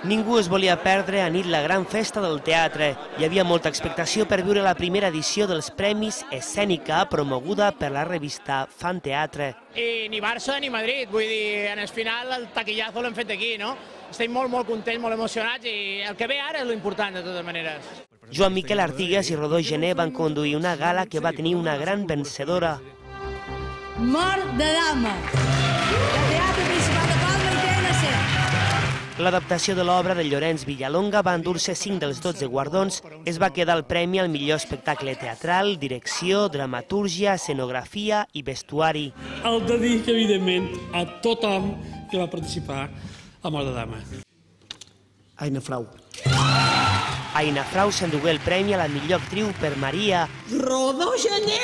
Ningú es volia perdre anit la gran festa del teatre. Hi havia molta expectació per viure la primera edició dels Premis Escènica promoguda per la revista Fan Teatre. I ni Barça ni Madrid, vull dir, en el final el taquillazo l'hem fet aquí, no? Estem molt contents, molt emocionats i el que ve ara és l'important de totes maneres. Joan Miquel Artigas i Rodó Gené van conduir una gala que va tenir una gran vencedora. Mort de dama, del Teatre Principal de Palma i TNC. L'adaptació de l'obra de Llorenç Villalonga va endur-se 5 dels 12 guardons. Es va quedar el premi al millor espectacle teatral, direcció, dramatúrgia, escenografia i vestuari. El dedic, evidentment, a tothom que va participar a Mort de dama. Aina Frau. Aina Frau s'endugué el premi a la millor actriu per Maria. Rodó Gené!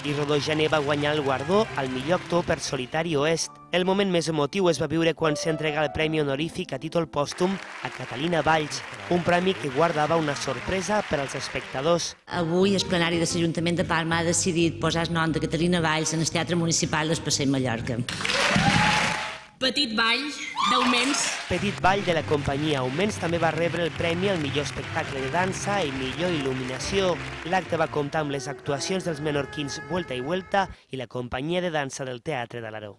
I Rodó Gené va guanyar el guardó al millor actor per Solitari Oest. El moment més emotiu es va viure quan s'entregà el premi honorífic a títol pòstum a Catalina Valls, un premi que guardava una sorpresa per als espectadors. Avui el plenari de l'Ajuntament de Palma ha decidit posar el nom de Catalina Valls en el Teatre Municipal d'Espasser Mallorca. Petit ball d'Augments. Petit ball de la companyia Augments també va rebre el premi al millor espectacle de dansa i millor il·luminació. L'acte va comptar amb les actuacions dels menorquins Vuelta i Vuelta i la companyia de dansa del Teatre d'Alaró.